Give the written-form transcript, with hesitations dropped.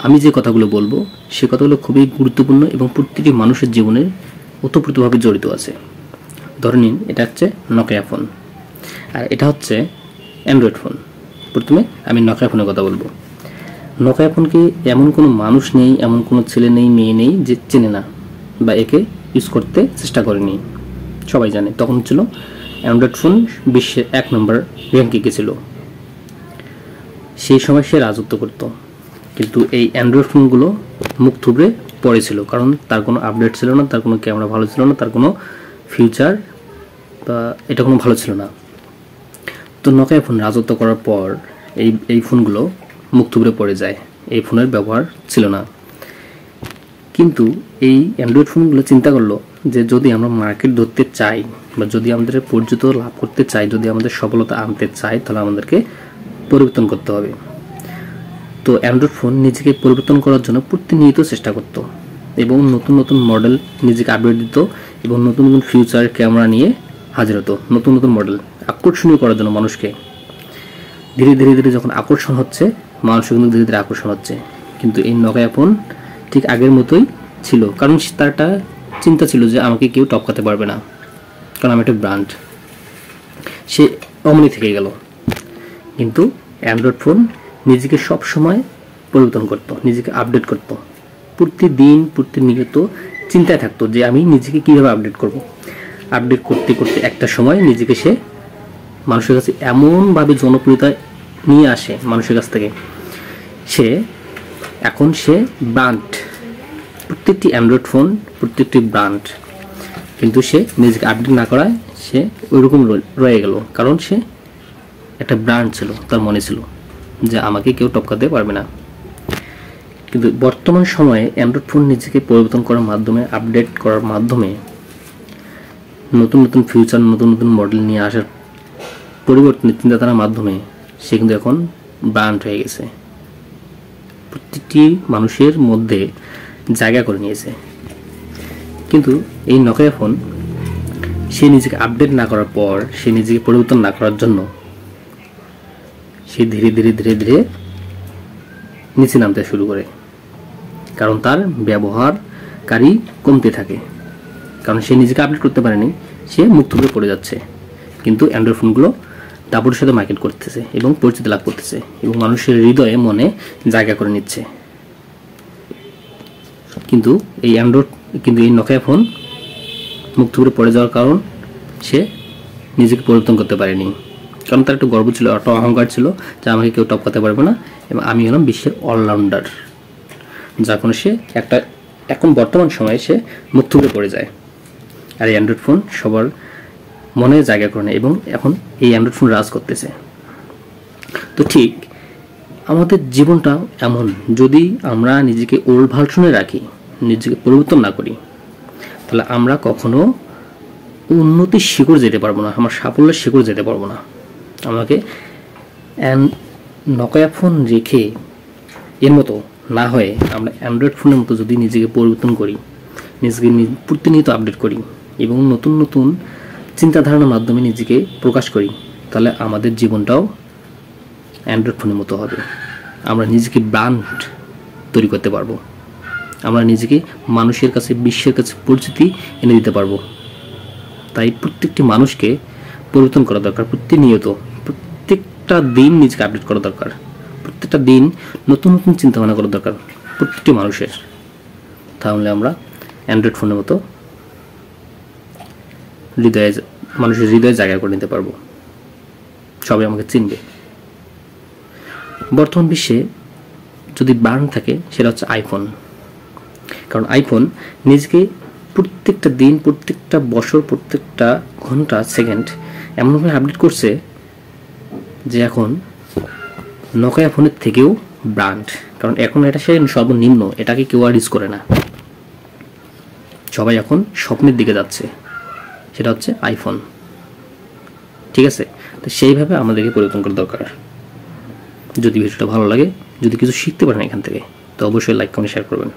আমি যে কথাগুলো বলবো সে কথাগুলো খুবই গুরুত্বপূর্ণ এবং প্রতিটি মানুষের জীবনে ওতপ্রোতভাবে জড়িত আছে। ধরে নিন এটা হচ্ছে নকিয়া ফোন আর এটা হচ্ছে অ্যান্ড্রয়েড ফোন। প্রথমে আমি নকিয়া ফোনের কথা বলবো। নকিয়া ফোনকে এমন কোনো মানুষ নেই, এমন কোনো ছেলে নেই, মেয়ে নেই যে চেনে না বা একে ইউজ করতে চেষ্টা করেনি। সবাই জানে তখন ছিল অ্যান্ড্রয়েড ফোন বিশ্বের 1 নম্বর র্যাঙ্কিংয়ে ছিল। সেই সময় সে রাজত্ব করত। কিন্তু এই অ্যান্ড্রয়েড ফোনগুলো মুখ থুবড়ে পড়েছিল, কারণ তার কোনো আপডেট ছিল না, তার কোনো ক্যামেরা ভালো ছিল না, তার কোনো ফিউচার বা এটা কোনো ভালো ছিল না। তো নকিয়া ফোন রাজত্ব করার পর এই ফোনগুলো মুখ থুবড়ে পড়ে যায়, এই ফোনের ব্যবহার ছিল না। কিন্তু এই অ্যান্ড্রয়েড ফোনগুলো চিন্তা করলো যে যদি আমরা মার্কেট ধরতে চাই বা যদি আমাদের পরিচিত লাভ করতে চাই, যদি আমাদের সফলতা আনতে চাই, তাহলে আমাদেরকে পরিবর্তন করতে হবে। তো অ্যান্ড্রয়েড ফোন নিজেকে পরিবর্তন করার জন্য প্রতিনিয়ত চেষ্টা করত এবং নতুন নতুন মডেল নিজেকে আপডেট দিত এবং নতুন নতুন ফিউচার ক্যামেরা নিয়ে হাজির হতো, নতুন নতুন মডেল আকর্ষণীয় করার জন্য মানুষকে। ধীরে ধীরে ধীরে যখন আকর্ষণ হচ্ছে, মানুষের কিন্তু ধীরে ধীরে আকর্ষণ হচ্ছে। কিন্তু এই নকিয়া ফোন ঠিক আগের মতোই ছিল, কারণ তার একটা চিন্তা ছিল যে আমাকে কেউ টপকাতে পারবে না, কারণ আমি একটা ব্র্যান্ড। সে অমনি থেকে গেল। কিন্তু অ্যান্ড্রয়েড ফোন নিজেকে সব সময় পরিবর্তন করত, নিজেকে আপডেট করত, প্রতিদিন প্রতিনিয়ত চিন্তায় থাকতো যে আমি নিজেকে কীভাবে আপডেট করব। আপডেট করতে করতে একটা সময় নিজেকে সে মানুষের কাছে এমনভাবে জনপ্রিয়তা নিয়ে আসে মানুষের কাছ থেকে, এখন সে ব্র্যান্ড। প্রত্যেকটি অ্যান্ড্রয়েড ফোন প্রত্যেকটি ব্র্যান্ড, কিন্তু সে নিজেকে আপডেট না করায় সে ওইরকম রয়ে গেল, কারণ সে একটা ব্র্যান্ড ছিল, তার মনে ছিল যে আমাকে কেউ টপকাতে পারবে না। কিন্তু বর্তমান সময়ে অ্যান্ড্রয়েড ফোন নিজেকে পরিবর্তন করার মাধ্যমে, আপডেট করার মাধ্যমে, নতুন নতুন ফিউচার, নতুন নতুন মডেল নিয়ে আসার পরিবর্তনের চিন্তাধারার মাধ্যমে সে কিন্তু এখন ব্র্যান্ড হয়ে গেছে, প্রতিটি মানুষের মধ্যে জায়গা করে নিয়েছে। কিন্তু এই নকিয়া ফোন সে নিজেকে আপডেট না করার পর, সে নিজেকে পরিবর্তন না করার জন্য সে ধীরে ধীরে ধীরে ধীরে নিচে নামতে শুরু করে, কারণ তার ব্যবহারকারী কমতে থাকে, কারণ সে নিজেকে আপডেট করতে পারেনি, সে মুখ থুবড়ে পড়ে যাচ্ছে। কিন্তু অ্যান্ড্রয়েড ফোনগুলো দাপটের সাথে মার্কেট করতেছে এবং পরিচিতি লাভ করতেছে এবং মানুষের হৃদয়ে মনে জায়গা করে নিচ্ছে। কিন্তু এই নকিয়া ফোন মুখ থুবড়ে পড়ে যাওয়ার কারণ সে নিজেকে পরিবর্তন করতে পারেনি, কারণ তার একটা গর্ব ছিল, একটা অহংকার ছিল যে আমাকে কেউ টপকাতে পারবে না এবং আমি হলাম বিশ্বের অলরাউন্ডার। যার কারণে সে এখন বর্তমান সময়ে সে মুখ থুবড়ে পড়ে যায়। আর এই অ্যান্ড্রয়েড ফোন সবার মনে জায়গা করে নেয় এবং এখন এই অ্যান্ড্রয়েড ফোন রাজ করতেছে। তো ঠিক আমাদের জীবনটা এমন, যদি আমরা নিজেকে ওল্ড ভার্সনে রাখি, নিজেকে পরিবর্তন না করি, তাহলে আমরা কখনো উন্নতির শিখর যেতে পারবো না, আমার সাফল্যের শিখর যেতে পারবো না। আমাকে নকিয়া ফোন রেখে এর মতো না হয়ে আমরা অ্যান্ড্রয়েড ফোনের মতো যদি নিজেকে পরিবর্তন করি, নিজেকে প্রতিনিয়ত আপডেট করি এবং নতুন নতুন চিন্তাধারণার মাধ্যমে নিজেকে প্রকাশ করি, তাহলে আমাদের জীবনটাও অ্যান্ড্রয়েড ফোনের মতো হবে। আমরা নিজেকে ব্র্যান্ড তৈরি করতে পারবো, আমরা নিজেকে মানুষের কাছে, বিশ্বের কাছে পরিচিতি এনে দিতে পারবো। তাই প্রত্যেকটি মানুষকে পরিবর্তন করা দরকার, প্রতিনিয়ত প্রত্যেকটা দিন নিজেকে আপডেট করা দরকার, প্রত্যেকটা দিন নতুন নতুন চিন্তাভাবনা করা দরকার প্রত্যেকটি মানুষের। তাহলে আমরা অ্যান্ড্রয়েড ফোনের মতো মানুষের হৃদয়ে জায়গা করে নিতে পারবো, সবাই আমাকে চিনবে। বর্তমান বিশ্বে যদি ব্র্যান্ড থাকে সেটা হচ্ছে আইফোন, কারণ আইফোন নিজেকে প্রত্যেকটা দিন, প্রত্যেকটা বছর, প্রত্যেকটা ঘন্টা, সেকেন্ড এমনভাবে আপডেট করছে যে এখন নকিয়া ফোনের থেকেও ব্র্যান্ড, কারণ এখন এটা সে সর্বনিম্ন, এটাকে কেউ আর ইউজ করে না। সবাই এখন স্বপ্নের দিকে যাচ্ছে, সেটা হচ্ছে আইফোন। ঠিক আছে, তো সেইভাবে আমাদেরকে পরিবর্তন করা দরকার। যদি ভিডিওটা ভালো লাগে, যদি কিছু শিখতে পারেন এখান থেকে, তো অবশ্যই লাইক, কমেন্ট, শেয়ার করবেন।